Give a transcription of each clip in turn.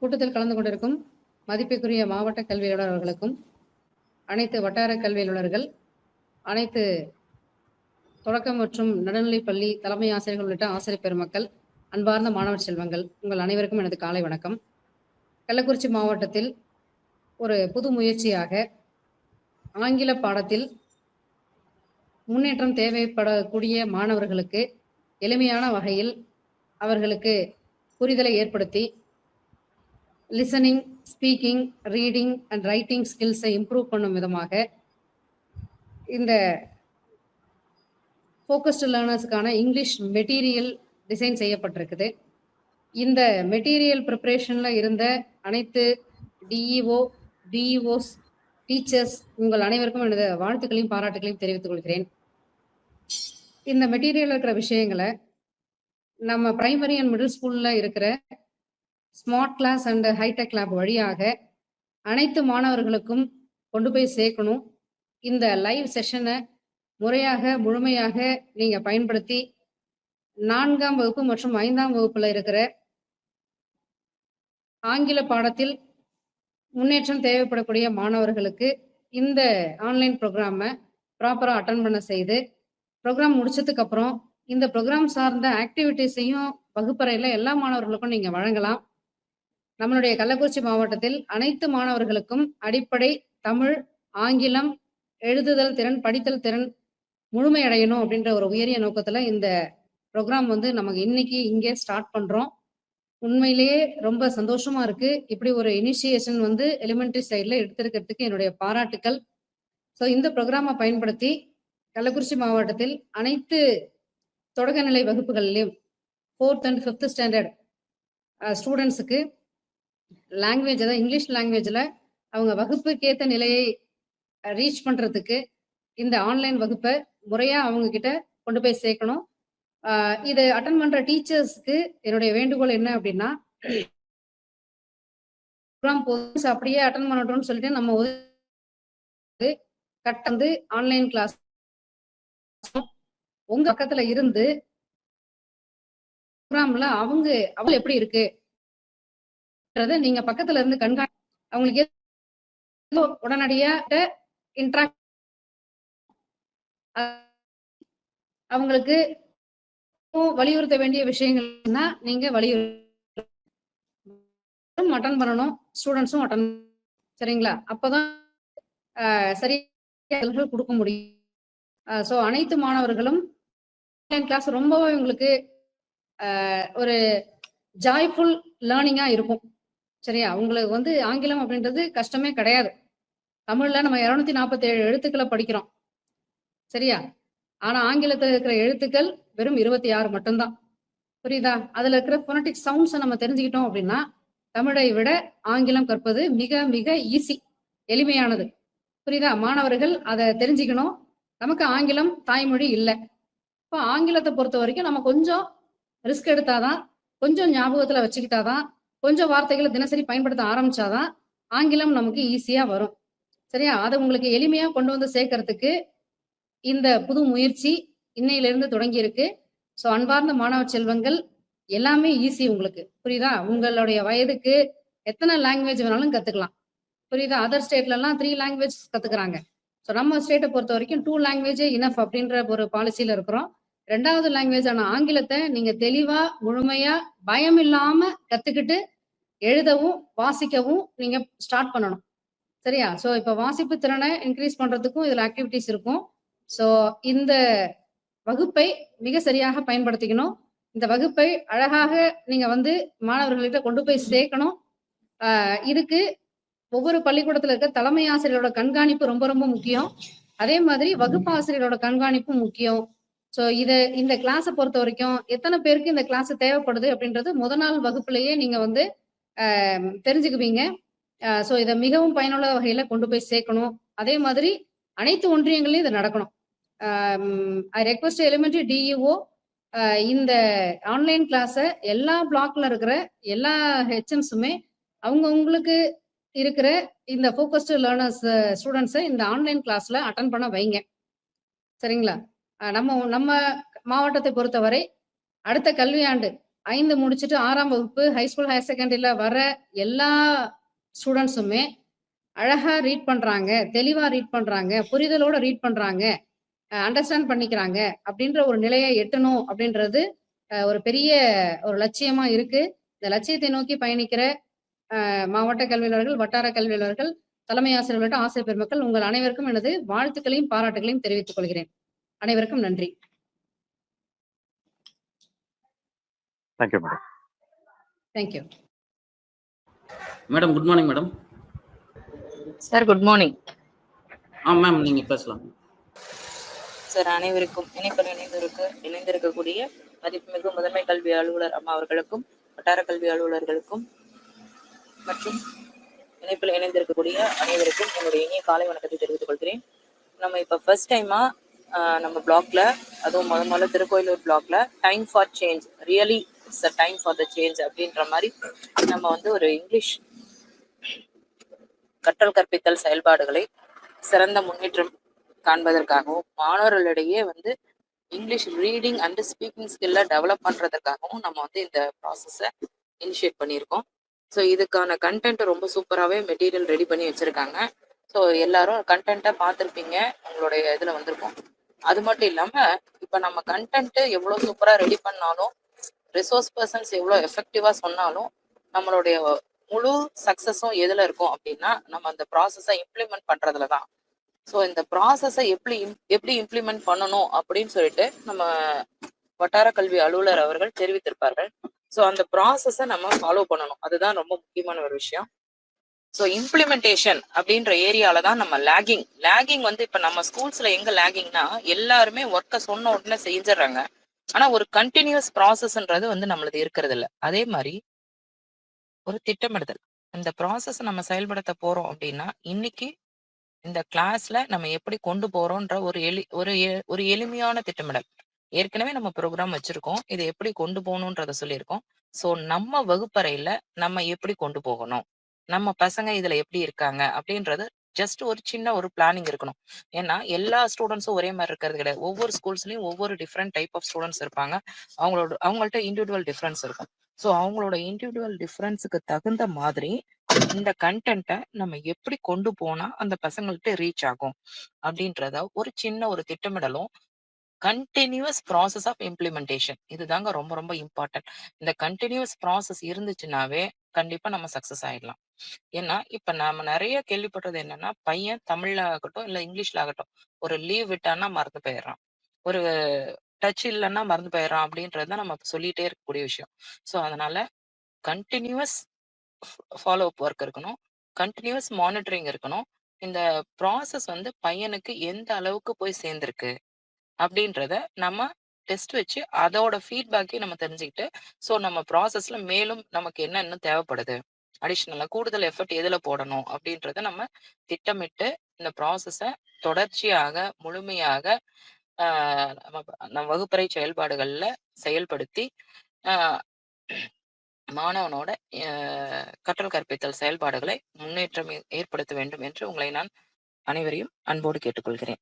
கூட்டத்தில் கலந்து கொண்டிருக்கும் மதிப்பிற்குரிய மாவட்ட கல்வி அலுவலர் அவர்களுக்கும், அனைத்து வட்டார கல்வி அலுவலர்கள், அனைத்து தொடக்க மற்றும் நடுநிலைப்பள்ளி தலைமை ஆசிரியர்கள் உள்ளிட்ட ஆசிரியர் பெருமக்கள், அன்பார்ந்த மாணவர் செல்வங்கள், உங்கள் அனைவருக்கும் எனது காலை வணக்கம். கள்ளக்குறிச்சி மாவட்டத்தில் ஒரு புது முயற்சியாக ஆங்கில பாடத்தில் முன்னேற்றம் தேவைப்படக்கூடிய மாணவர்களுக்கு எளிமையான வகையில் அவர்களுக்கு புரிதலை ஏற்படுத்தி listening, speaking, reading and writing ஸ்கில்ஸை இம்ப்ரூவ் பண்ணும் விதமாக இந்த ஃபோக்கஸ்டு லேர்னர்ஸுக்கான இங்கிலீஷ் மெட்டீரியல் டிசைன் செய்யப்பட்டிருக்குது. இந்த மெட்டீரியல் ப்ரிப்பரேஷனில் இருந்த அனைத்து டிஇஓ, டிஇஓஸ், டீச்சர்ஸ் உங்கள் அனைவருக்கும் எனது வாழ்த்துக்களையும் பாராட்டுகளையும் தெரிவித்துக் கொள்கிறேன். இந்த மெட்டீரியல் இருக்கிற விஷயங்களை நம்ம பிரைமரி அண்ட் மிடில் ஸ்கூலில் இருக்கிற smart class and hitech lab வழியாக அனைத்து மாணவர்களுக்கும் கொண்டு போய் சேர்க்கணும். இந்த லைவ் செஷனை முழுமையாக நீங்கள் பயன்படுத்தி 4ஆம் வகுப்பு மற்றும் 5ஆம் வகுப்புல இருக்கிற ஆங்கில பாடத்தில் முன்னேற்றம் தேவைப்படக்கூடிய மாணவர்களுக்கு இந்த ஆன்லைன் ப்ரோக்ராமை ப்ராப்பராக அட்டன் பண்ண செய்து, ப்ரோக்ராம் முடிச்சதுக்கு அப்புறம் இந்த ப்ரோக்ராம் சார்ந்த ஆக்டிவிட்டிஸையும் வகுப்பறையில் எல்லா மாணவர்களுக்கும் நீங்கள் வழங்கலாம். நம்மளுடைய கள்ளக்குறிச்சி மாவட்டத்தில் அனைத்து மாணவர்களுக்கும் அடிப்படை தமிழ், ஆங்கிலம், எழுதுதல் திறன், படித்தல் திறன் முழுமையடையணும் அப்படின்ற ஒரு உயரிய நோக்கத்தில் இந்த ப்ரோக்ராம் நமக்கு இன்னைக்கு இங்கே ஸ்டார்ட் பண்ணுறோம். உண்மையிலேயே ரொம்ப சந்தோஷமா இருக்கு. இப்படி ஒரு இனிஷியேஷன் எலிமெண்டரி சைடில் எடுத்திருக்கிறதுக்கு என்னுடைய பாராட்டுக்கள். ஸோ இந்த ப்ரோக்ராமை பயன்படுத்தி கள்ளக்குறிச்சி மாவட்டத்தில் அனைத்து தொடக்கநிலை வகுப்புகளிலும் 4th and 5th ஸ்டாண்டர்ட் ஸ்டூடெண்ட்ஸுக்கு லாங்குவேஜ், அதாவது இங்கிலீஷ் லாங்குவேஜில் அவங்க வகுப்புக்கேற்ற நிலையை ரீச் பண்ணுறதுக்கு இந்த ஆன்லைன் வகுப்பை முறையாக அவங்க கிட்ட கொண்டு போய் சேர்க்கணும். இதை அட்டன் பண்ணுற டீச்சர்ஸ்க்கு என்னுடைய வேண்டுகோள் என்ன அப்படின்னா, ப்ரோக்ராம் அப்படியே அட்டன் பண்ணட்டும்னு சொல்லிட்டு நம்ம கட்ட ஆன்லைன் கிளாஸ் உங்க பக்கத்துல இருந்து ப்ரோக்ராம்ல அவங்க எப்படி இருக்கு நீங்க பக்கத்துல இருந்து கண்காணி அவங்களுக்கு உடனடியாக இன்ட்ராக்ட் அவங்களுக்கு வலியுறுத்த வேண்டிய விஷயங்கள்னா நீங்க அட்டன் பண்ணணும், ஸ்டூடெண்ட்ஸும் அட்டன், சரிங்களா? அப்பதான் சரியாக கொடுக்க முடியும். ஸோ அனைத்து மாணவர்களும் ஆன்லைன் கிளாஸ் ரொம்பவே உங்களுக்கு ஒரு ஜாய்ஃபுல் லேர்னிங்கா இருக்கும். சரியா? உங்களுக்கு ஆங்கிலம் அப்படின்றது கஷ்டமே கிடையாது. தமிழ்ல நம்ம 247 எழுத்துக்களை படிக்கிறோம், சரியா? ஆனா ஆங்கிலத்தில் இருக்கிற எழுத்துக்கள் வெறும் 26 மட்டும்தான். புரியுதா? அதுல இருக்கிற ஃபோனடிக் சவுண்ட்ஸை நம்ம தெரிஞ்சுக்கிட்டோம் அப்படின்னா தமிழை விட ஆங்கிலம் கற்பது மிக மிக ஈஸி, எளிமையானது. புரியுதா? மாணவர்கள் அதை தெரிஞ்சுக்கணும். நமக்கு ஆங்கிலம் தாய்மொழி இல்லை. இப்போ ஆங்கிலத்தை பொறுத்த வரைக்கும் நம்ம கொஞ்சம் ரிஸ்க் எடுத்தாதான், கொஞ்சம் ஞாபகத்துல வச்சுக்கிட்டாதான், கொஞ்சம் வார்த்தைகளை தினசரி பயன்படுத்த ஆரம்பிச்சாதான் ஆங்கிலம் நமக்கு ஈஸியா வரும். சரியா? அதை உங்களுக்கு எளிமையா கொண்டு சேர்க்கறதுக்கு இந்த புது முயற்சி இன்னையிலிருந்து தொடங்கி இருக்கு. ஸோ அன்பார்ந்த மாணவ செல்வங்கள், எல்லாமே ஈஸி உங்களுக்கு. புரியுதா? உங்களுடைய வயதுக்கு எத்தனை லாங்குவேஜ் வேணாலும் கத்துக்கலாம். புரியுதா? அதர் ஸ்டேட்லாம் 3 லாங்குவேஜ் கத்துக்கிறாங்க. ஸோ நம்ம ஸ்டேட்டை பொறுத்த வரைக்கும் 2 லாங்குவேஜே இனஃப் அப்படின்ற ஒரு பாலிசியில இருக்கிறோம். 2வது லாங்குவேஜான ஆங்கிலத்தை நீங்க தெளிவா முழுமையா பயம் இல்லாம கத்துக்கிட்டு எழுதவும் வாசிக்கவும் நீங்க ஸ்டார்ட் பண்ணணும். சரியா? ஸோ இப்போ வாசிப்பு திறனை இன்க்ரீஸ் பண்றதுக்கும் இதுல ஆக்டிவிட்டிஸ் இருக்கும். ஸோ இந்த வகுப்பை மிக சரியாக பயன்படுத்திக்கணும். இந்த வகுப்பை அழகாக நீங்க மாணவர்கள்கிட்ட கொண்டு போய் சேர்க்கணும். இதுக்கு ஒவ்வொரு பள்ளிக்கூடத்துல இருக்க தலைமை ஆசிரியரோட கண்காணிப்பு ரொம்ப ரொம்ப முக்கியம். அதே மாதிரி வகுப்பு ஆசிரியரோட கண்காணிப்பும் முக்கியம். ஸோ இந்த கிளாஸை பொறுத்த வரைக்கும் எத்தனை பேருக்கு இந்த கிளாஸ் தேவைப்படுது அப்படின்றது முதல் நாள் வகுப்புலயே நீங்க தெரிஞ்சுக்குவீங்க. ஸோ இதை மிகவும் பயனுள்ள வகையில கொண்டு போய் சேர்க்கணும். அதே மாதிரி அனைத்து ஒன்றியங்களையும் இது நடக்கணும். ஐ ரெக்வெஸ்ட் எலிமெண்டரி டிஇஓ இந்த ஆன்லைன் கிளாஸை எல்லா பிளாக்ல இருக்கிற எல்லா ஹெச்எம்ஸுமே உங்களுக்கு இருக்கிற இந்த ஃபோக்கஸ்டு லேர்னர்ஸ் ஸ்டூடெண்ட்ஸை இந்த ஆன்லைன் கிளாஸ்ல அட்டன் பண்ண வைங்க. சரிங்களா? நம்ம மாவட்டத்தை பொறுத்தவரை அடுத்த கல்வியாண்டு 5 முடிச்சுட்டு 6ஆம் வகுப்பு ஹைஸ்கூல் ஹையர் செகண்டரியில வர எல்லா ஸ்டூடெண்ட்ஸுமே அழகா ரீட் பண்றாங்க, தெளிவா ரீட் பண்றாங்க, புரிதலோட ரீட் பண்றாங்க, அண்டர்ஸ்டாண்ட் பண்ணிக்கிறாங்க அப்படின்ற ஒரு நிலையை எட்டணும் அப்படின்றது ஒரு பெரிய ஒரு லட்சியமா இருக்கு. இந்த லட்சியத்தை நோக்கி பயணிக்கிற மாவட்ட கல்வி அலுவலர்கள், வட்டார கல்வி அலுவலர்கள், தலைமை ஆசிரியர்கள்ட்ட ஆசிரியர் பெருமக்கள் உங்கள் அனைவருக்கும் எனது வாழ்த்துக்களையும் பாராட்டுகளையும் தெரிவித்துக் கொள்கிறேன். அனைவருக்கும் நன்றி. Thank you madam. Thank you madam. Good morning madam. Sir good morning. Ma'am நீங்க பேசலாம் சார். அனைவருக்கும் இணைப்பில் இணைந்திருக்கக்கூடிய மதிப்புமிகு முதன்மை கல்வி அலுவலர் அம்மா அவர்களுக்கும், வட்டார கல்வி அலுவலர்களுக்கும் மற்றும் இணைப்பில் இணைந்திருக்கக்கூடிய அனைவருக்கும் என்னுடைய இனிய காலை வணக்கத்தை தெரிவித்துக் கொள்கிறேன். நம்ம இப்போ ஃபர்ஸ்ட் டைமா நம்ம பிளாக்ல, அதுவும் முதல்ல திருக்கோயிலூர் பிளாக்ல time for change, really it's a time for the change அப்படின்ற மாதிரி நம்ம வந்து ஒரு இங்கிலீஷ் கற்றல் கற்பித்தல் செயல்பாடுகளை சிறந்த முன்னேற்றம் காண்பதற்காகவும், மாணவர்களிடையே வந்து இங்கிலீஷ் ரீடிங் அண்ட் ஸ்பீக்கிங் ஸ்கில்ல டெவலப் பண்றதுக்காகவும் நம்ம வந்து இந்த ப்ராசஸை இனிஷியேட் பண்ணியிருக்கோம். ஸோ இதுக்கான கண்டென்ட் ரொம்ப சூப்பராகவே மெட்டீரியல் ரெடி பண்ணி வச்சிருக்காங்க. ஸோ எல்லாரும் கண்டென்ட்டை பார்த்துருப்பீங்க, உங்களுடைய இதில் வந்திருக்கும். அது மட்டும் இல்லாமல் இப்போ நம்ம கண்டென்ட்டு எவ்வளோ சூப்பராக ரெடி பண்ணாலும், ரிசோர்ஸ் பர்சன்ஸ் எவ்வளோ எஃபெக்டிவாக சொன்னாலும், நம்மளுடைய முழு சக்ஸஸும் எதில் இருக்கும் அப்படின்னா நம்ம அந்த ப்ராசஸை இம்ப்ளிமெண்ட் பண்ணுறதுல தான். ஸோ இந்த ப்ராசஸை எப்படி இம்ப்ளிமெண்ட் பண்ணணும் அப்படின்னு சொல்லிட்டு நம்ம வட்டார கல்வி அலுவலர் அவர்கள் தெரிவித்திருப்பார்கள். ஸோ அந்த ப்ராசஸை நம்ம ஃபாலோ பண்ணணும், அதுதான் ரொம்ப முக்கியமான ஒரு விஷயம். ஸோ இம்ப்ளிமெண்டேஷன் அப்படின்ற ஏரியால தான் நம்ம லேகிங் வந்து இப்போ நம்ம ஸ்கூல்ஸ்ல எங்க லேகிங்னா, எல்லாருமே ஒர்க்கை சொன்ன உடனே செஞ்சிடறாங்க. ஆனா ஒரு கண்டினியூஸ் ப்ராசஸ்ன்றது வந்து நம்மளது இருக்கிறது இல்லை. அதே மாதிரி ஒரு திட்டமிடுதல், இந்த ப்ராசஸ் நம்ம செயல்படுத்த போறோம் அப்படின்னா இன்னைக்கு இந்த கிளாஸ்ல நம்ம எப்படி கொண்டு போறோம்ன்ற ஒரு எளிமையான திட்டமிடல். ஏற்கனவே நம்ம ப்ரோக்ராம் வச்சிருக்கோம், இதை எப்படி கொண்டு போகணும்ன்றத சொல்லியிருக்கோம். ஸோ நம்ம வகுப்பறையில நம்ம எப்படி கொண்டு போகணும், நம்ம பசங்க இதுல எப்படி இருக்காங்க அப்படின்றது ஜஸ்ட் ஒரு சின்ன ஒரு பிளானிங் இருக்கணும். ஏன்னா எல்லா ஸ்டூடெண்ட்ஸும் ஒரே மாதிரி இருக்கிறது கிடையாது. ஒவ்வொரு ஸ்கூல்ஸ்லயும் ஒவ்வொரு டிஃப்ரெண்ட் டைப் ஆஃப் ஸ்டூடெண்ட்ஸ் இருப்பாங்க. அவங்கள்ட்ட இண்டிவிஜுவல் டிஃப்ரென்ஸ் இருக்கும். ஸோ அவங்களோட இண்டிவிஜுவல் டிஃப்ரென்ஸுக்கு தகுந்த மாதிரி இந்த கண்டென்ட்டை நம்ம எப்படி கொண்டு போனா அந்த பசங்கள்கிட்ட ரீச் ஆகும் அப்படின்றத ஒரு சின்ன ஒரு திட்டமிடலும், கண்டினியூஸ் ப்ராசஸ் ஆஃப் இம்ப்ளிமெண்டேஷன், இதுதாங்க ரொம்ப ரொம்ப இம்பார்ட்டன்ட். இந்த கண்டினியூஸ் ப்ராசஸ் இருந்துச்சுனாவே கண்டிப்பா நம்ம சக்சஸ் ஆயிடலாம். ஏன்னா இப்ப நாம நிறைய கேள்விப்படுறது என்னன்னா, பையன் தமிழ்ல ஆகட்டும் இல்ல இங்கிலீஷ்ல ஆகட்டும், ஒரு லீவ் விட்டான்னா மறந்து போயிடுறான், ஒரு டச் இல்லைன்னா மறந்து போயிடுறான் அப்படின்றத நம்ம சொல்லிட்டே இருக்கக்கூடிய விஷயம். ஸோ அதனால கண்டினியூஸ் ஃபாலோ அப் ஒர்க் இருக்கணும், கண்டினியூஸ் மானிட்டரிங் இருக்கணும். இந்த ப்ராசஸ் வந்து பையனுக்கு எந்த அளவுக்கு போய் சேர்ந்திருக்கு அப்படின்றத நம்ம டெஸ்ட் வச்சு அதோட ஃபீட்பேக்கையும் நம்ம தெரிஞ்சுக்கிட்டு, ஸோ நம்ம ப்ராசஸ்ல மேலும் நமக்கு என்ன இன்னும் தேவைப்படுது, அடிஷ்னலா கூடுதல் எஃபர்ட் எதுல போடணும் அப்படின்றத நம்ம திட்டமிட்டு இந்த ப்ராசஸை தொடர்ச்சியாக முழுமையாக நம்ம வகுப்பறை செயல்பாடுகள்ல செயல்படுத்தி மாணவனோட கற்றல் கற்பித்தல் செயல்பாடுகளை முன்னேற்றம் ஏற்படுத்த வேண்டும் என்று உங்களை நான் அனைவரையும் அன்போடு கேட்டுக்கொள்கிறேன்.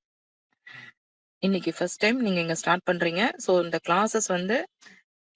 இன்னைக்கு ஃபர்ஸ்ட் டைம் நீங்க இங்க ஸ்டார்ட் பண்றீங்க. ஸோ இந்த கிளாஸஸ் வந்து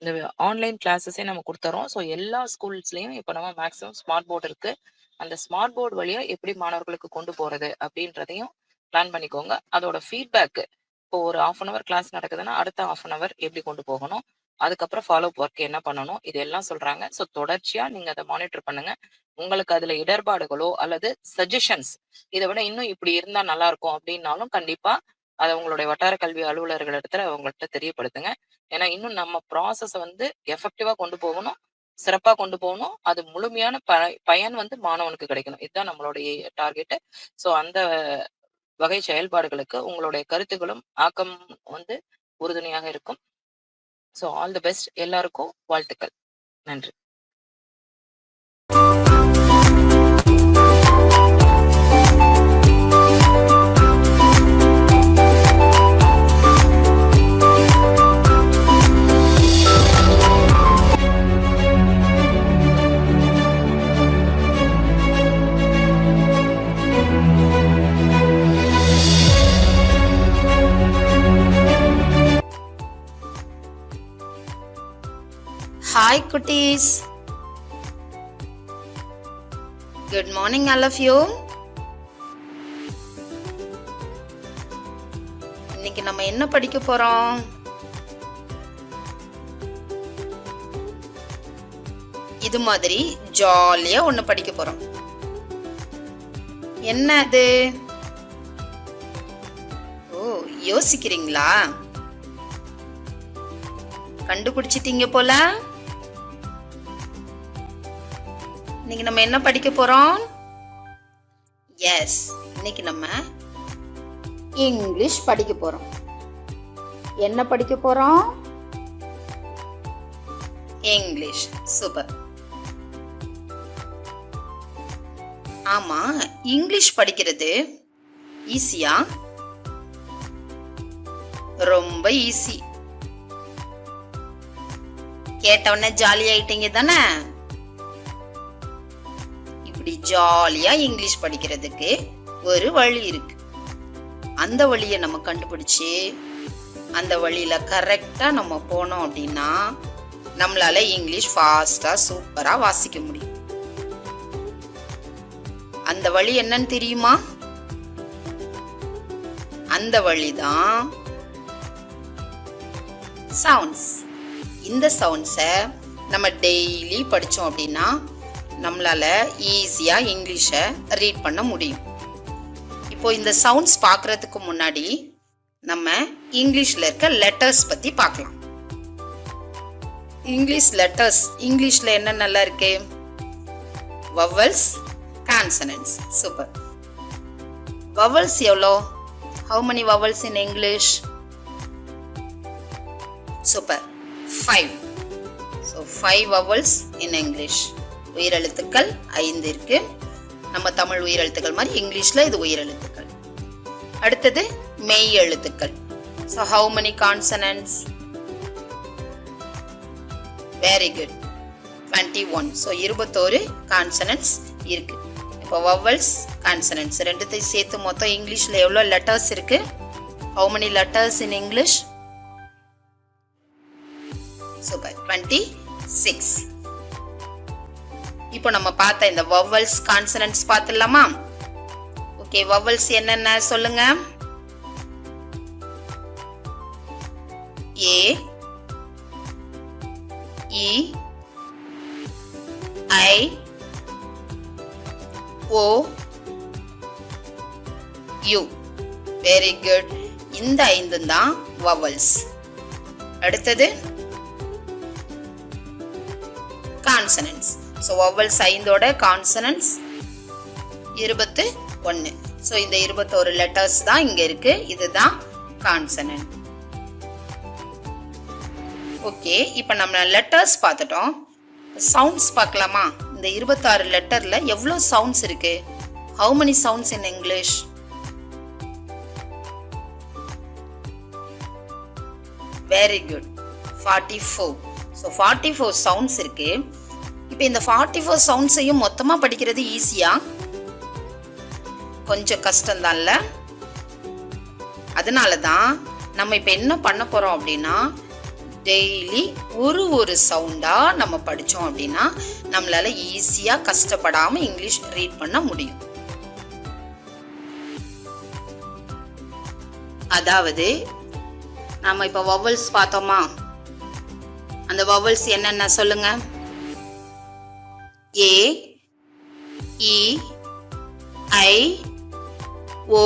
இந்த ஆன்லைன் கிளாஸஸே நம்ம கொடுத்துறோம். ஸோ எல்லா ஸ்கூல்ஸ்லயும் இப்போ நம்ம மேக்ஸிமம் ஸ்மார்ட் போர்டு இருக்கு. அந்த ஸ்மார்ட் போர்டு வழியா எப்படி மாணவர்களுக்கு கொண்டு போறது அப்படின்றதையும் பிளான் பண்ணிக்கோங்க. அதோட ஃபீட்பேக், இப்போ ஒரு 1/2 hour கிளாஸ் நடக்குதுன்னா அடுத்த 1/2 hour எப்படி கொண்டு போகணும், அதுக்கப்புறம் ஃபாலோ அப் ஒர்க் என்ன பண்ணணும், இதெல்லாம் சொல்றாங்க. ஸோ தொடர்ச்சியா நீங்க அதை மானிட்டர் பண்ணுங்க. உங்களுக்கு அதுல இடர்பாடுகளோ அல்லது சஜஷன்ஸ், இதை விட இன்னும் இப்படி இருந்தா நல்லா இருக்கும் அப்படின்னாலும் கண்டிப்பா அதை உங்களுடைய வட்டார கல்வி அலுவலர்கள் இடத்துல அவங்கள்ட்ட தெரியப்படுத்துங்க. ஏன்னா இன்னும் நம்ம ப்ராசஸை வந்து எஃபெக்டிவா கொண்டு போகணும், சிறப்பா கொண்டு போகணும். அது முழுமையான பயன் வந்து மாணவனுக்கு கிடைக்கணும். இதுதான் நம்மளுடைய டார்கெட். ஸோ அந்த வகை செயல்பாடுகளுக்கு உங்களுடைய கருத்துக்களும் ஆக்கம் வந்து உறுதுணையாக இருக்கும். So all the best. எல்லாருக்கும் வாழ்த்துக்கள். நன்றி. Hi cuties. Good morning all of you. இன்னைக்கு நம்ம என்ன படிக்க போறோம்? இது மாதிரி ஜாலியா ஒண்ணு படிக்க போறோம். என்ன அது? ஓ, யோசிக்கிறீங்களா? கண்டுபிடிச்சிட்டீங்க போல. இன்னைக்கு நம்ம என்ன படிக்க போறோம்? எஸ், இன்னைக்கு நம்ம இங்கிலீஷ் படிக்க போறோம். என்ன படிக்க போறோம்? இங்கிலீஷ். சூப்பர். ஆமா, இங்கிலீஷ் படிக்கிறது ஈஸியா? ரொம்ப ஈஸி. கேட்டவொடனே ஜாலி ஆயிட்டீங்க தானே? இப்படி ஜாலியா இங்கிலீஷ் படிக்கிறதுக்கு ஒரு வழி இருக்கு. அந்த வழியை நம்ம கண்டுபிடிச்சு அந்த வழியில கரெக்டா நம்ம போனோம் அப்படின்னா நம்மளால இங்கிலீஷ் ஃபாஸ்டா சூப்பரா வாசிக்க முடியும். அந்த வழி என்னன்னு தெரியுமா? அந்த வழிதான் சவுண்ட்ஸ். இந்த சவுண்ட்ஸை நம்ம டெய்லி படிச்சோம் அப்படின்னா நம்மளால ஈஸியா இங்கிலீஷை ரீட் பண்ண முடியும். இப்போ இந்த சவுண்ட்ஸ் பார்க்கறதுக்கு முன்னாடி நம்ம இங்கிலீஷ்ல இருக்க லெட்டர்ஸ் பத்தி பார்க்கலாம். இங்கிலீஷ் லெட்டர்ஸ் இங்கிலீஷ்ல என்னென்னலாம் இருக்கு? Vowels, consonants. சூப்பர். வவல்ஸ் எவ்வளோ? How many vowels in English? Super. 5. So 5 vowels in English. உயிரெழுத்துக்கள் 5 இருக்கு. நம்ம தமிழ் உயிரெழுத்துக்கள் மாதிரி இங்கிலீஷ்ல இது உயிரெழுத்துக்கள். அடுத்தது மெய் எழுத்துக்கள். So how many consonants? Very good. 21. So 21 consonants இருக்கு. இப்போ vowels, consonants ரெண்டுத்தையும் சேர்த்து மொத்தம் இங்கிலீஷ்ல எவ்வளவு லெட்டர்ஸ் இருக்கு? How many letters in English? Super. 26. இப்போ நம்ம பார்த்த இந்த vowels, consonants பார்த்துடலாமா? ஓகே, vowels என்னென்ன சொல்லுங்க? A, E, I, O, U. Very good. இந்த 5 தான் vowels. அடுத்தது consonants. So vowels 5ஓட consonants 21. So இந்த 21 letters தான் இங்க இருக்கு. இதுதான் consonant. ஓகே, இப்போ நம்ம லெட்டர்ஸ் பார்த்துட்டோம். சவுண்ட்ஸ் பார்க்கலாமா? இந்த 26 லெட்டர்ல எவ்வளவு சவுண்ட்ஸ் இருக்கு? How many sounds in English? Very good. 44. So 44 sounds இருக்கு. இப்போ இந்த 44 சவுண்ட்ஸையும் மொத்தமா படிக்கிறது ஈஸியா? கொஞ்சம் கஷ்டம்தான்ல. அதனால தான் நம்ம இப்போ என்ன பண்ண போறோம் அப்படின்னா டெய்லி ஒரு சவுண்டா நம்ம படிச்சோம் அப்படின்னா நம்மளால ஈஸியா கஷ்டப்படாம இங்கிலீஷ் ரீட் பண்ண முடியும். அதாவது நாம இப்ப வவல்ஸ் பார்த்தோமா? அந்த வவல்ஸ் என்னென்ன சொல்லுங்க? A, E, I, O,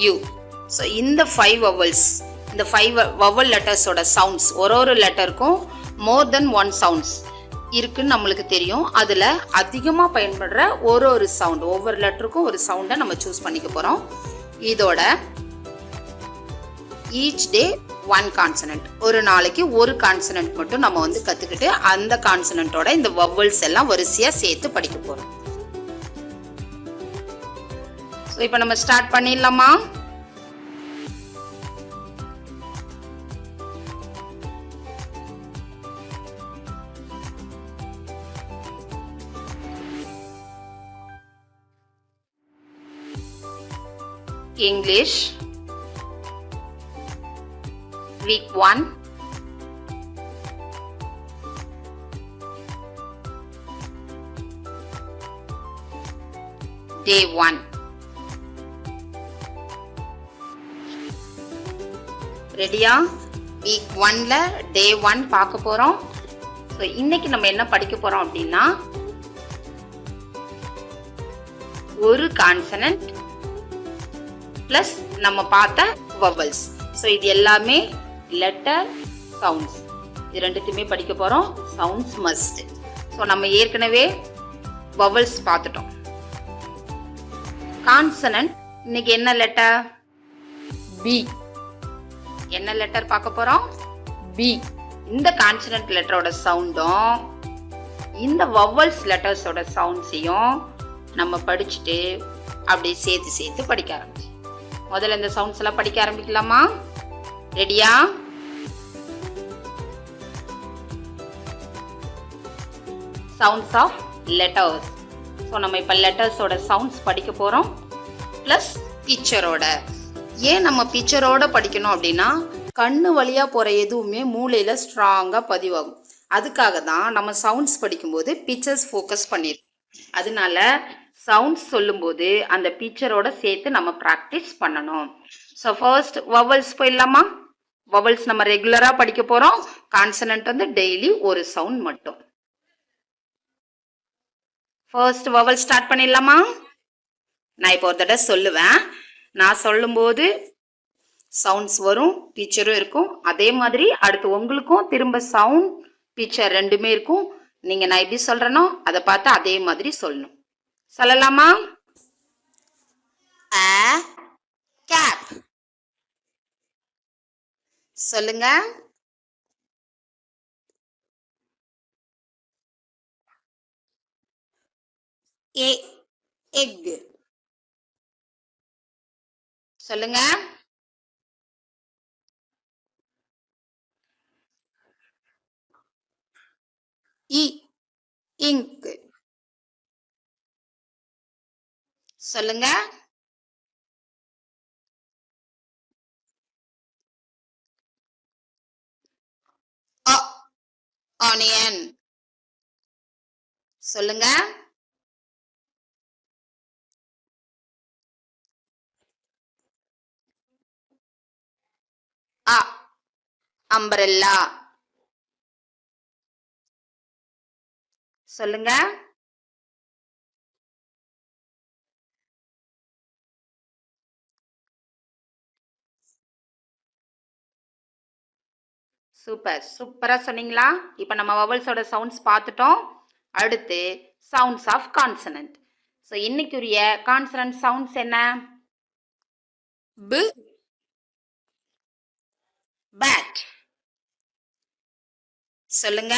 U. So இந்த 5 vowels, இந்த 5 vowel letters ஓட sounds ஒரு லெட்டருக்கும் more than 1 sounds இருக்குன்னு நம்மளுக்கு தெரியும். அதுல அதிகமா பயன்படுற ஒரு சவுண்ட், ஒவ்வொரு லெட்டருக்கும் ஒரு சவுண்டை நம்ம சூஸ் பண்ணிக்க போறோம். இதோட each day 1 consonant, ஒரு நாளைக்கு ஒரு கான்சனன்ட் மட்டும் நம்ம வந்து கத்துக்கிட்டு அந்த கான்சனன்ட்டோட இந்த vowels எல்லாம் வரிசையா சேர்த்து படிக்க போறோம். சோ இப்போ நம்ம ஸ்டார்ட் பண்ணிடலாமா? English week 1 day 1. ரெடியா? வீக் 1ல day 1 பார்க்க போறோம். ஸோ இன்னைக்கு நம்ம என்ன படிக்க போறோம் அப்படின்னா ஒரு கான்சனன்ட் பிளஸ் நம்ம பார்த்த வவல்ஸ். ஸோ இது எல்லாமே லெட்டர் சவுண்ட்ஸ். இது ரெண்டுத்தையுமே படிக்க போறோம். Sounds must. ஸோ நம்ம ஏற்கனவே வவல்ஸ் பார்த்துட்டோம். கான்சனன்ட் இன்னைக்கு என்ன லெட்டர்? பி. என்ன லெட்டர் பார்க்க போறோம்? பி. இந்த கான்சனன்ட் லெட்டரோட சவுண்டும் இந்த வவல்ஸ் லெட்டர்ஸோட சவுண்ட்ஸையும் நம்ம படிச்சுட்டு அப்படியே சேர்த்து சேர்த்து படிக்க ஆரம்பிச்சு. முதல்ல இந்த சவுண்ட்ஸ் எல்லாம் படிக்க ஆரம்பிக்கலாமா? ரெடியா? Sounds of letters. ஸோ நம்ம இப்போ லெட்டர்ஸோட சவுண்ட்ஸ் படிக்க போறோம் பிளஸ் பிக்சரோட. ஏன் நம்ம பிக்சரோட படிக்கணும் அப்படின்னா கண்ணு வழியா போற எதுவுமே மூளையில ஸ்ட்ராங்கா பதிவாகும். அதுக்காக தான் நம்ம சவுண்ட்ஸ் படிக்கும்போது பிக்சர்ஸ் ஃபோக்கஸ் பண்ணிருக்கோம். அதனால சவுண்ட்ஸ் சொல்லும்போது அந்த பிக்சரோட சேர்த்து நம்ம ப்ராக்டிஸ் பண்ணணும். ஸோ ஃபர்ஸ்ட் வவல்ஸ் போயிடலாமா? வவல்ஸ் நம்ம ரெகுலரா படிக்க போறோம். கான்சனன்ட் வந்து டெய்லி ஒரு சவுண்ட் மட்டும். ஃபர்ஸ்ட் வவல் ஸ்டார்ட் பண்ணிடலாமா? நான் இப்போ ஒரு தடவை சொல்லுவேன். நான் சொல்லும்போது சவுண்ட்ஸ் வரும், பிக்சரும் இருக்கும். அதே மாதிரி அடுத்து உங்களுக்கும் திரும்ப சவுண்ட் பிக்சர் ரெண்டுமே இருக்கும். நீங்க நான் எப்படி சொல்றேனோ அதை பார்த்து அதே மாதிரி சொல்லணும். சொல்லலாமா? a cap. சொல்லுங்க. a egg. சொல்லுங்க. e ink. சொல்லுங்க. a onion. சொல்லுங்க. a umbrella. சொல்லுங்க. சூப்பர், சூப்பரா சொன்னீங்களா? இப்போ நம்ம வவல்ஸோட சவுண்ட்ஸ் பார்த்துட்டோம். அடுத்து சவுண்ட்ஸ் ஆஃப் கான்சனன்ட். ஸோ இன்னைக்குரிய கான்சனன்ட் சவுண்ட்ஸ் என்ன? b, bat. சொல்லுங்க.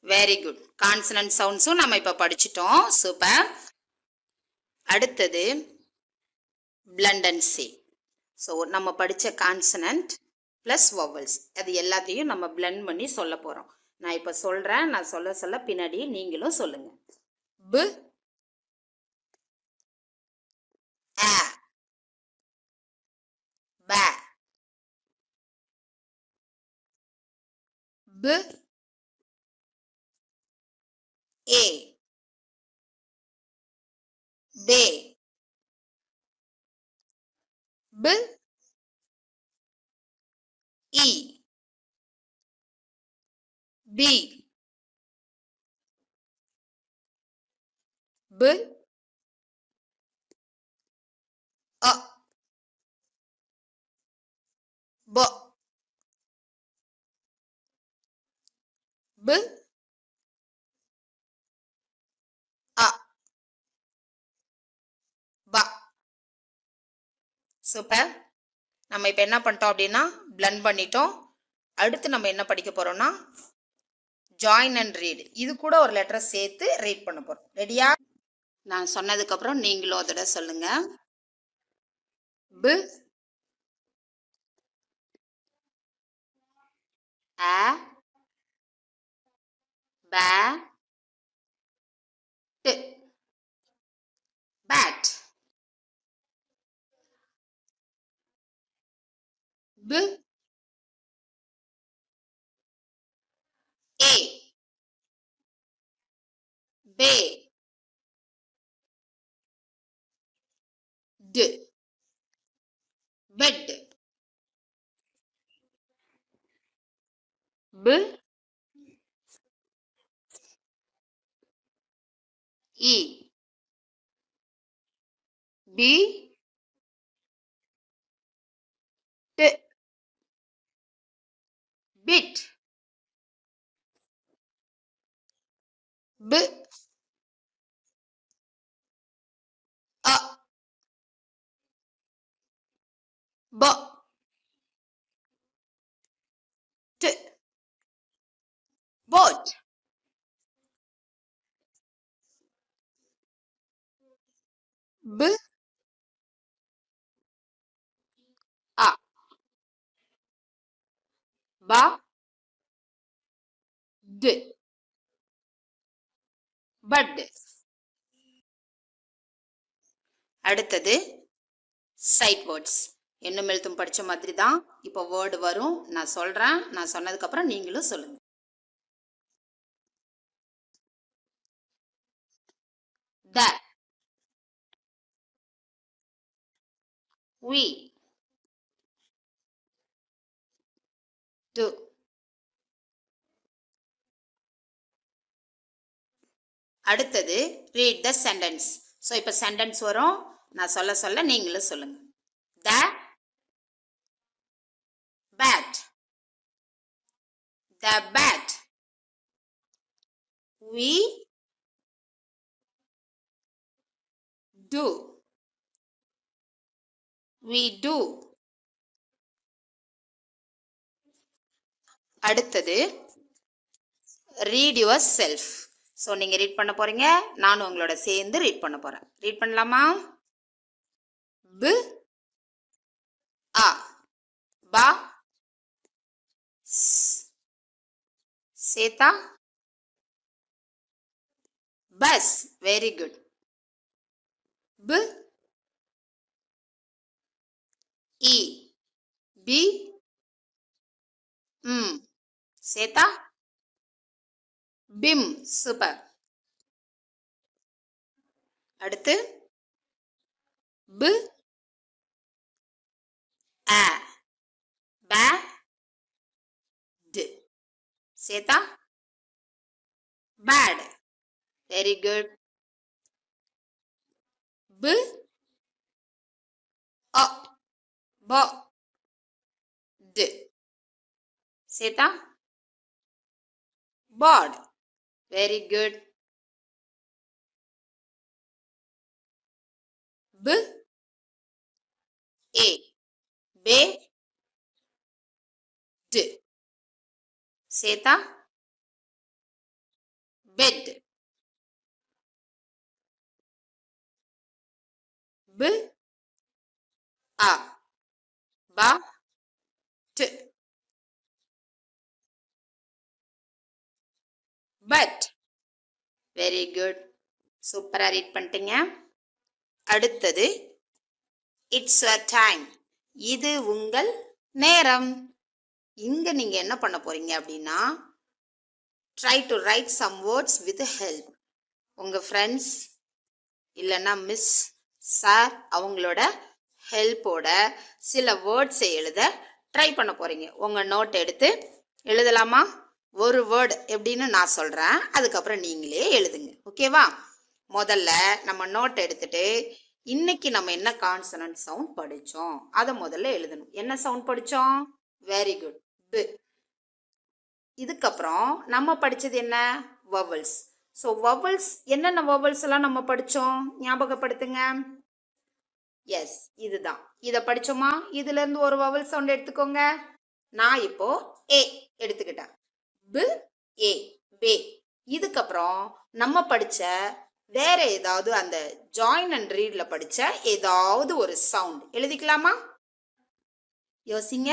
Very good. கான்சனன்ட் சவுண்ட்ஸும் நம்ம இப்ப படிச்சிட்டோம். சூப்பர். அடுத்தது blend and say. ஸோ நம்ம படிச்ச கான்சனன்ட் பிளஸ் வவல்ஸ் அது எல்லாத்தையும் நம்ம blend பண்ணி சொல்ல போறோம். நான் இப்ப சொல்றேன். நான் சொல்ல சொல்ல பின்னாடி நீங்களும் சொல்லுங்க. b, a, ba, b, a, bay, b, e, b, b, a, b, b, a, ba. Super. நம்ம இப்போ என்ன பண்ணிட்டோம் அப்படின்னா blend பண்ணிட்டோம். அடுத்து நம்ம என்ன படிக்க போறோம்னா ஜாயின் அண்ட் ரீட். இது கூட ஒரு லெட்டரை சேர்த்து ரீட் பண்ண போறோம். ரெடியா? நான் சொன்னதுக்கு அப்புறம் நீங்களும் அதோட சொல்லுங்க. b, a, ba, t, bat. b, Bay. D. Bed. B. E. B. T. Bit. B. A. B. T. Boat. B. A. Ba. D. Bud. அடுத்தது சைட் வேர்ட்ஸ். எண்ணும் எழுத்தும் படிச்ச மாதிரி தான் இப்போ வேர்டு வரும். நான் சொல்றேன். நான் சொன்னதுக்கு அப்புறம் நீங்களும் சொல்லுங்க. த. we. do. அடுத்தது read the sentence. ஸோ இப்போ சென்டென்ஸ் வரும். நான் சொல்ல சொல்ல நீங்களும் சொல்லுங்க. The bat. The bat. We do. We do. அடுத்தது read yourself. ஸோ நீங்க ரீட் பண்ண போறீங்க. நானும் உங்களோட சேர்ந்து ரீட் பண்ண போறேன். ரீட் பண்ணலாமா? B. A. Ba. S. Seta. Bus. Very good. B. E. B. Seta. Bim. Super. அடுத்து B. A. Bad. Seta. Bad. Very good. B. A. Ba. D. Seta. Board. Very good. B. A. Bay. D. Seta. Bed. B. A. Ba. T. But. Very good. சூப்பரா read பண்ணிட்டீங்க. அடுத்தது it's a time. இது உங்கள் நேரம். இங்க நீங்க என்ன பண்ண போறீங்க அப்படின்னா try to write some words with help. உங்க ஃப்ரெண்ட்ஸ் இல்லைன்னா மிஸ் சார் அவங்களோட ஹெல்ப்போட சில வேர்ட்ஸை எழுத ட்ரை பண்ண போறீங்க. உங்க நோட் எடுத்து எழுதலாமா? ஒரு வேர்டு எப்படின்னு நான் சொல்றேன். அதுக்கப்புறம் நீங்களே எழுதுங்க. ஓகேவா? முதல்ல நம்ம நோட் எடுத்துட்டு இன்னைக்கு நம்ம என்ன கான்சனன்ட் சவுண்ட் படிச்சோம் அதை முதல்ல எழுதணும். என்ன சவுண்ட் படிச்சோம்? Very good. B. இதுக்கப்புறம் நம்ம படிச்சது என்ன? வவல்ஸ். ஸோ வவல்ஸ் என்னென்ன வவல்ஸ் எல்லாம் நம்ம படிச்சோம் ஞாபகப்படுத்துங்க. எஸ், இதுதான். இதை படிச்சோமா? இதுல இருந்து ஒரு வவல் சவுண்ட் எடுத்துக்கோங்க. நான் இப்போ ஏ எடுத்துக்கிட்டேன். B. A. பே. இதுக்கப்புறம் நம்ம படிச்ச வேற ஏதாவது அந்த ஜாயின் அண்ட் ரீட்ல படிச்ச ஏதாவது ஒரு சவுண்ட் எழுதிக்கலாமா? யோசிங்க.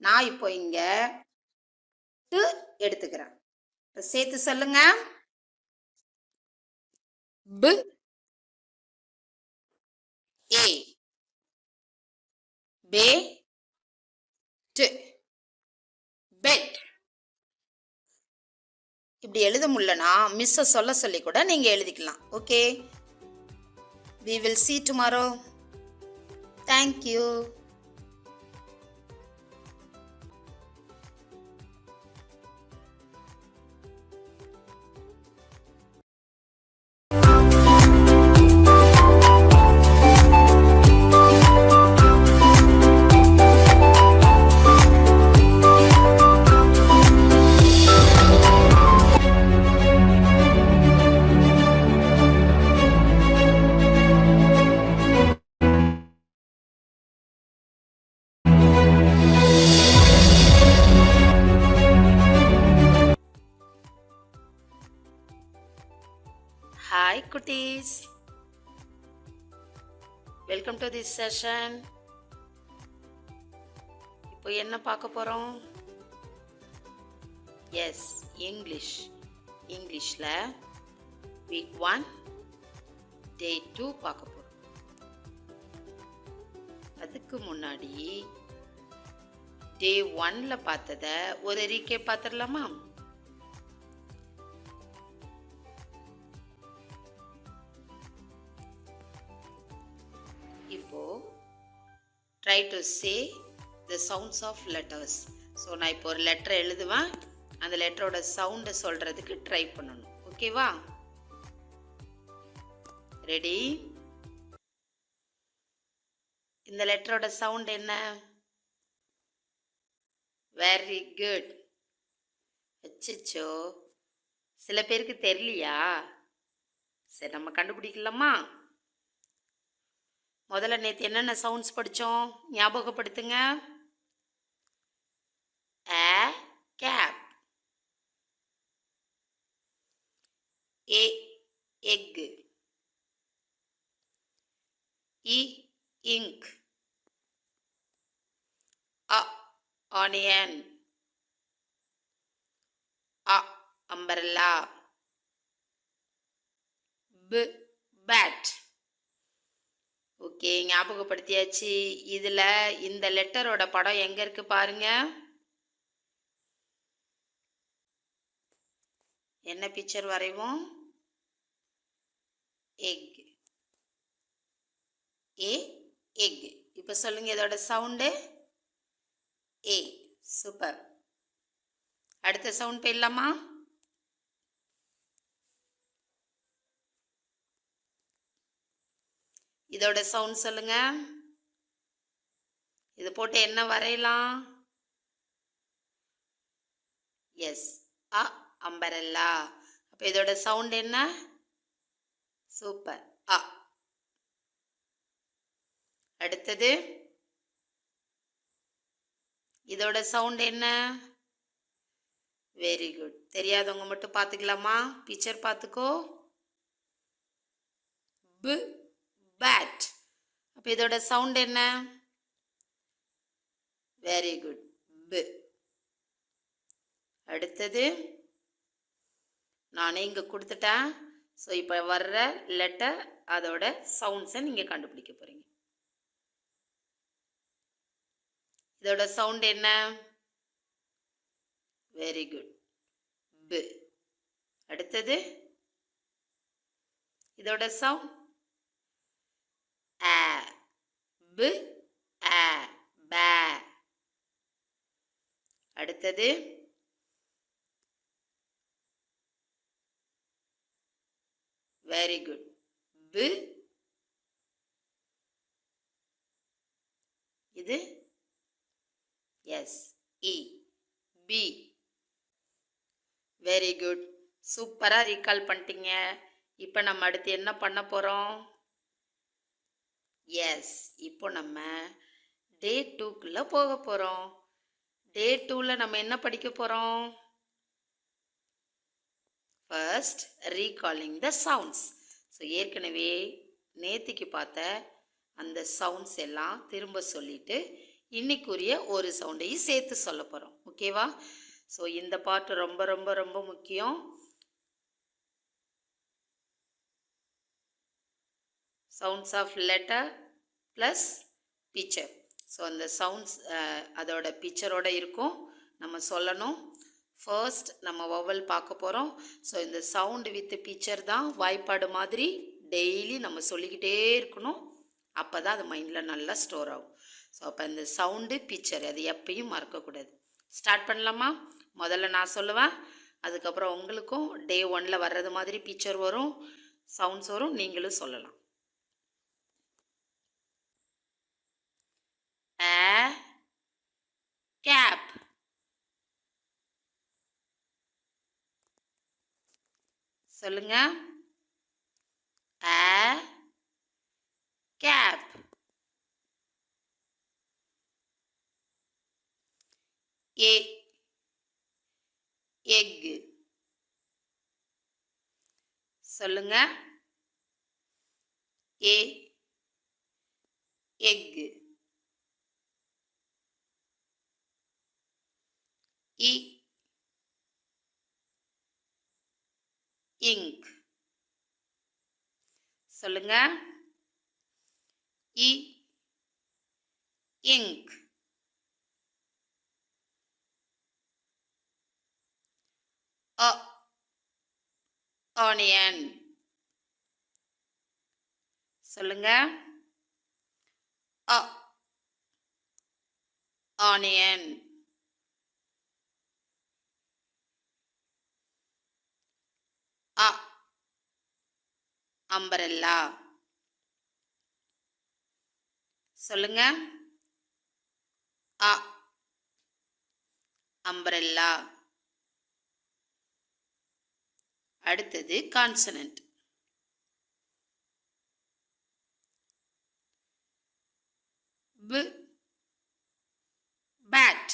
நான் இப்போ இங்க டு எடுத்துக்கிறேன். சேர்த்து சொல்லுங்க. B. A. Pay. T. Bed. இப்படி எழுத முடியலனா மிஸ்ஸை சொல்ல சொல்லி கூட நீங்கள் எழுதிக்கலாம். Okay, we will see tomorrow. Thank you. Hi குட்டீஸ், வெல்கம் டு திஸ் செஷன். இப்போ என்ன பார்க்க போகிறோம்? எஸ், இங்கிலீஷில் வீக் 1 டே 2 பார்க்க போகிறோம். அதுக்கு முன்னாடி டே 1ல் பார்த்ததை ஒரு ரீகேப் பார்த்துடலாமா? இப்போ try to say the sounds of letters. So நான் இப்போ ஒரு லெட்டரை எழுதுவேன், அந்த லெட்டரோட சவுண்டை சொல்கிறதுக்கு ட்ரை பண்ணணும். ஓகேவா? ரெடி? இந்த லெட்டரோட சவுண்ட் என்ன? Very good. அச்சோ, சில பேருக்கு தெரியலையா? சரி, நம்ம கண்டுபிடிக்கலாமா? முதல்ல நேற்று என்னென்ன சவுண்ட்ஸ் படித்தோம் ஞாபகப்படுத்துங்க. A cap, A egg, E ink, A onion, A umbrella, B bat. Okay, ஞாபகப்படுத்தியாச்சு. இதில் இந்த லெட்டரோட படம் எங்கே இருக்கு பாருங்க. என்ன பிக்சர் வரைவோம்? எக். ஏ எக். இப்போ சொல்லுங்க, இதோட சவுண்டு ஏ. சூப்பர். அடுத்த சவுண்ட் போயிடலாமா? இதோட சவுண்ட் சொல்லுங்க. இது போட்டு என்ன வரையலாம்? எஸ், அ அம்பரல்லா. அப்போ இதோட சவுண்ட் என்ன? சூப்பர், அ. அடுத்தது இதோட சவுண்ட் என்ன? Very good. தெரியாதவங்க மட்டும் பார்த்துக்கலாமா? பிக்சர் பார்த்துக்கோ. பு பேட். அப்போ இதோட சவுண்ட் என்ன? வெரி குட், பு. அடுத்தது நானே இங்கே கொடுத்துட்டேன். ஸோ இப்போ வர்ற லெட்டர் அதோட சவுண்ட்ஸை நீங்கள் கண்டுபிடிக்க போகிறீங்க. இதோட சவுண்ட் என்ன? வெரி குட், பு. அடுத்தது இதோட சவுண்ட் ஆ, பு ஆ, பே. அடுத்தது வெரி குட், பு. இது எஸ், இ, பி. வெரி குட், சூப்பராக ரீகால் பண்ணிட்டீங்க. இப்போ நம்ம அடுத்து என்ன பண்ண போகிறோம்? எஸ், இப்போ நம்ம டே 2க்குள்ளே போக போகிறோம். டே 2ல் நம்ம என்ன படிக்க போகிறோம்? ஃபர்ஸ்ட் ரீகாலிங் த சவுண்ட்ஸ். ஸோ ஏற்கனவே நேத்திக்கு பார்த்த அந்த சவுண்ட்ஸ் எல்லாம் திரும்ப சொல்லிட்டு இன்னைக்குரிய ஒரு சவுண்டையும் சேர்த்து சொல்ல போகிறோம். ஓகேவா? ஸோ இந்த பார்ட் ரொம்ப ரொம்ப ரொம்ப முக்கியம். Sounds of letter plus picture. So அந்த சவுண்ட்ஸ் அதோட பிக்சரோட இருக்கும், நம்ம சொல்லணும். ஃபர்ஸ்ட் நம்ம வவல் பார்க்க போகிறோம். ஸோ இந்த சவுண்டு வித் பிக்சர் தான் வாய்ப்பாடு மாதிரி டெய்லி நம்ம சொல்லிக்கிட்டே இருக்கணும். அப்போ தான் அது மைண்டில் நல்லா ஸ்டோர் ஆகும். ஸோ அப்போ இந்த சவுண்டு பிக்சர் அது எப்பயும் மறக்கக்கூடாது. ஸ்டார்ட் பண்ணலாமா? முதல்ல நான் சொல்லுவேன், அதுக்கப்புறம் உங்களுக்கும் டே 1ல் வர்றது மாதிரி பிக்சர் வரும், சவுண்ட்ஸ் வரும், நீங்களும் சொல்லலாம். கேப். சொல்லுங்க. கேப். எக். சொல்லுங்க. எக். இங்க். சொல்லுங்க. இங்க். ஆனியன். சொல்லுங்க. ஆனியன். அம்பரெல்லா. சொல்லுங்க. அம்பரெல்லா. அடுத்தது கான்சனன்ட். பேட்.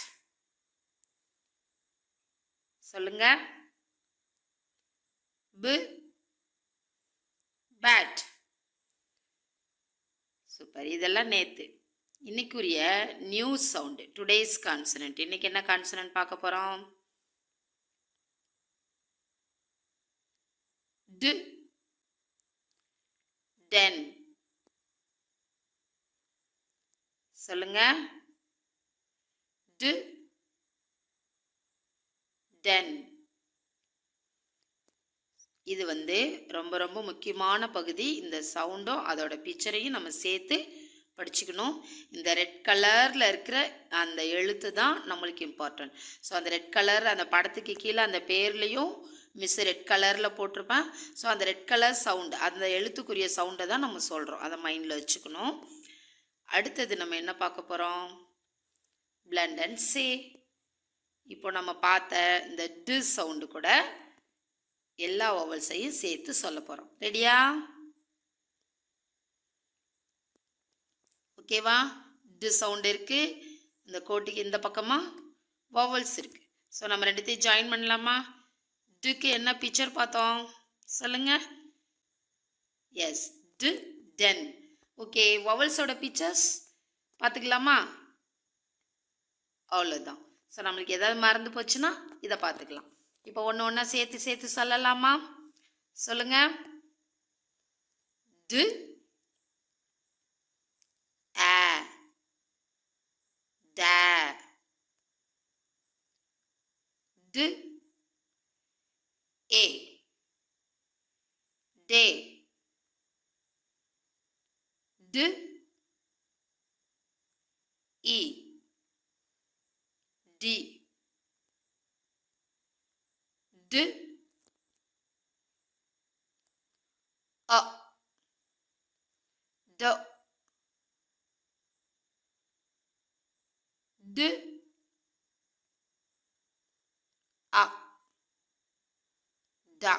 சொல்லுங்க. பேட். சூப்பர். இதெல்லாம் நேத்து. இன்னைக்குரிய நியூ சவுண்டு, டுடேஸ் கான்சனன்ட். இன்னைக்கு என்ன கான்சனன்ட் பார்க்க போறோம்? டென். சொல்லுங்க. டென். இது ரொம்ப ரொம்ப முக்கியமான பகுதி. இந்த சவுண்டும் அதோட பிக்சரையும் நம்ம சேர்த்து படிச்சுக்கணும். இந்த ரெட் கலரில் இருக்கிற அந்த எழுத்து தான் நம்மளுக்கு இம்பார்ட்டன்ட். ஸோ அந்த ரெட் கலர் அந்த படத்துக்கு கீழே அந்த பேர்லேயும் மிஸ் ரெட் கலரில் போட்டிருப்பேன். ஸோ அந்த ரெட் கலர் சவுண்டு, அந்த எழுத்துக்குரிய சவுண்டை தான் நம்ம சொல்கிறோம். அதை மைண்டில் வச்சுக்கணும். அடுத்தது நம்ம என்ன பார்க்க போகிறோம்? Blend and say. இப்போ நம்ம பார்த்த இந்த டு சவுண்டு கூட எல்லா வவல்ஸையும் சேர்த்து சொல்ல போகிறோம். ரெடியா? ஓகேவா? டு சவுண்ட் இருக்கு, இந்த கோட்டுக்கு இந்த பக்கமாக வவல்ஸ் இருக்கு. ஸோ நம்ம ரெண்டுத்தையும் ஜாயின் பண்ணலாமா? டுக்கு என்ன பிக்சர் பார்த்தோம் சொல்லுங்க. Yes, to ten. ஓகே, வவல்ஸோட பிக்சர்ஸ் பார்த்துக்கலாமா? அவ்வளோதான். ஸோ நம்மளுக்கு ஏதாவது மறந்து போச்சுன்னா இதை பார்த்துக்கலாம். இப்போ ஒன்று ஒன்றா சேர்த்து சொல்லலாமா? சொல்லுங்க. டு டே டு ஏ டே டு இ டி டு அ ட டு அ டா.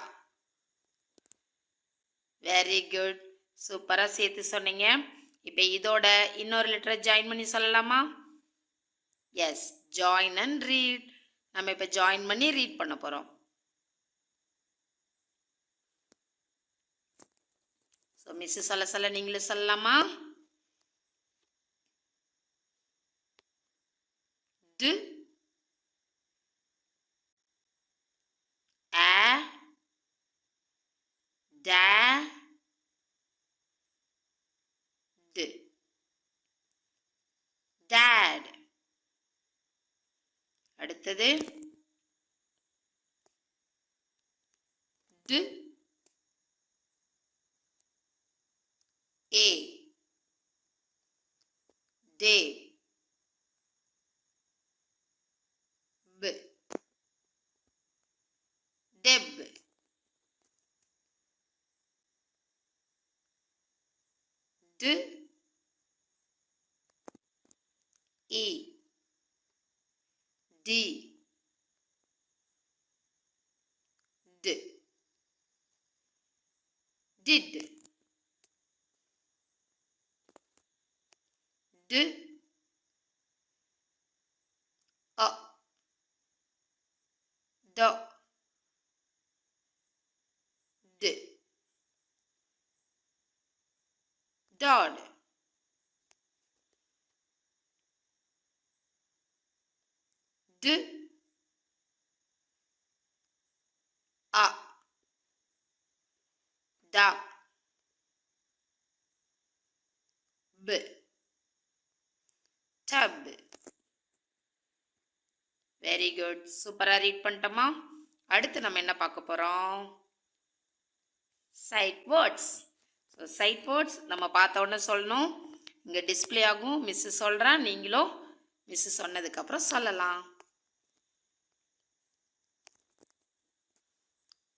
Very good. சூப்பராக சேர்த்து சொன்னீங்க. இப்போ இதோட இன்னொரு லெட்டரை ஜாயின் பண்ணி சொல்லலாமா? Yes, join and read. நம்ம இப்போ ஜாயின் பண்ணி ரீட் பண்ண போகிறோம். ஸோ மிஸ் சொல்ல நீங்களும் சொல்லலாமா? டு டே டு டேட். அடுத்தது babe, deb, d, e, d, d, did, d, d, d, dod, d, da, b, tub. Very good. சூப்பரா ரீட் பண்ணிட்டோமா? அடுத்து நம்ம என்ன பார்க்க போறோம்? Sight words. So sight words நம்ம பார்த்த உடனே சொல்லணும். இங்கே டிஸ்பிளே ஆகும். மிஸ் சொல்கிறேன், நீங்களும் மிஸ் சொன்னதுக்கப்புறம் சொல்லலாம்.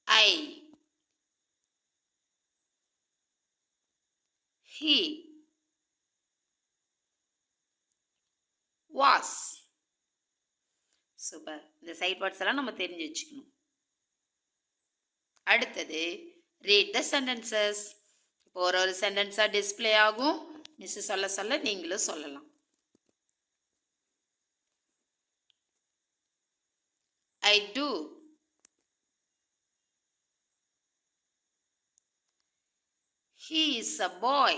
ஐ, he, was. சூப்பர். இந்த சைட் வேர்ட்ஸ் எல்லாம் நம்ம தெரிஞ்சு வச்சுக்கணும். அடுத்தது ரீட் த சென்டென்சஸ். இப்போ ஒரு சென்டென்ஸாக டிஸ்பிளே ஆகும். மிஸ் சொல்ல சொல்ல நீங்களும் சொல்லலாம். I do. He is a boy.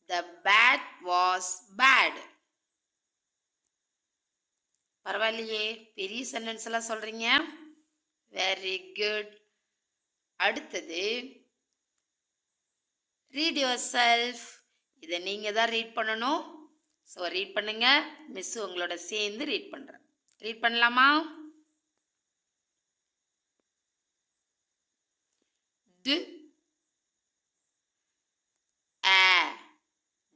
The bat was bad. பரவாயில்லையே, பெரிய சென்டென்ஸ் எல்லாம் சொல்றீங்க. Very good. அடுத்தது ரீட் யுவர் செல்ஃப். இதை நீங்க தான் ரீட் பண்ணணும். ஸோ ரீட் பண்ணுங்க. மிஸ் உங்களோட சேர்ந்து ரீட் பண்றேன். ரீட் பண்ணலாமா? d, a,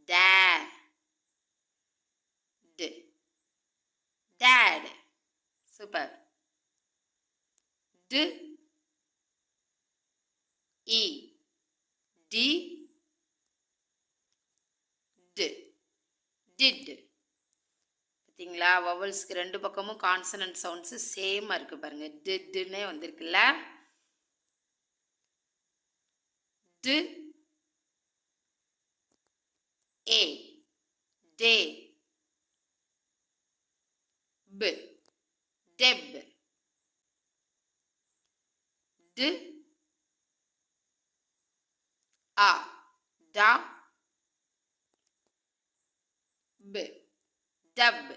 da, d, dad. Super. d, e, d, d, did. பார்த்தீங்களா? வவல்ஸ்க்கு ரெண்டு பக்கமும் கான்சனன்ட் சவுண்ட்ஸ் சேமா இருக்கு பாருங்க. டிட்னே வந்திருக்குல்ல. d, a, day, b, deb, d, a, da, b, dub.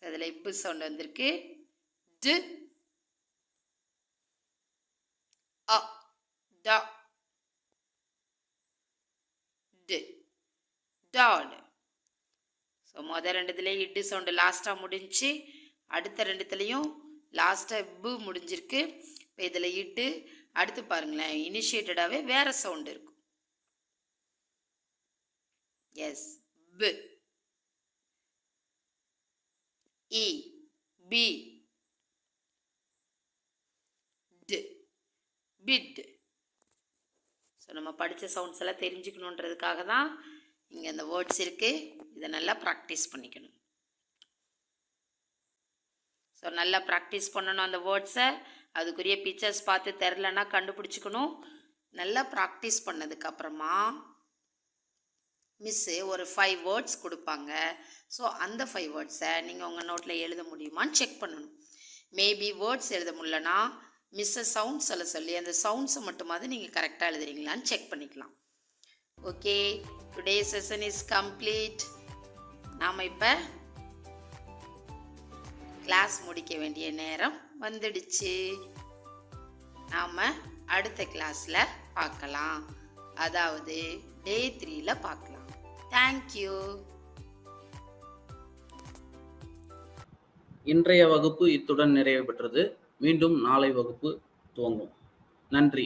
அதில் இப்பு சவுண்ட் வந்திருக்கு. d, a, da, d, dod. So மொதல் ரெண்டுத்துலேயும் இட்டு சவுண்டு லாஸ்ட்டாக முடிஞ்சு, அடுத்த ரெண்டுத்துலேயும் லாஸ்ட்டாக இப்பு முடிஞ்சிருக்கு. இப்போ இதில் இட்டு, அடுத்து பாருங்களேன், இனிஷியேட்டடாகவே வேற சவுண்டு இருக்கும். எஸ், பு, இ, பி, டு, பிட். ஸோ நம்ம படித்த சவுண்ட்ஸ் எல்லாம் தெரிஞ்சுக்கணுன்றதுக்காக தான் இங்கே அந்த வேர்ட்ஸ் இருக்குது. இதை நல்லா ப்ராக்டிஸ் பண்ணிக்கணும். ஸோ நல்லா ப்ராக்டிஸ் பண்ணணும் அந்த வேர்ட்ஸை. அதுக்குரிய பிக்சர்ஸ் பார்த்து தெரிலன்னா கண்டுபிடிச்சிக்கணும். நல்லா ப்ராக்டிஸ் பண்ணதுக்கப்புறமா மிஸ்ஸு ஒரு 5 வேர்ட்ஸ் கொடுப்பாங்க. ஸோ அந்த 5 வேர்ட்ஸை நீங்கள் உங்கள் நோட்டில் எழுத முடியுமான்னு செக் பண்ணணும். மேபி வேர்ட்ஸ் எழுத முடியலன்னா மிஸ்ஸை சவுண்ட் சொல்ல சொல்லி அந்த சவுண்ட்ஸை மட்டுமாவது நீங்கள் கரெக்டாக எழுதுறீங்களான்னு செக் பண்ணிக்கலாம். Okay, today session is complete. நாம் இப்போ கிளாஸ் முடிக்க வேண்டிய நேரம் வந்துடுச்சு. நாம் அடுத்த கிளாஸில் பார்க்கலாம். அதாவது டே 3ல பார்க்கலாம். தேங்க்யூ. இன்றைய வகுப்பு இத்துடன் நிறைவு பெற்றது. மீண்டும் நாளை வகுப்பு துவங்கும். நன்றி.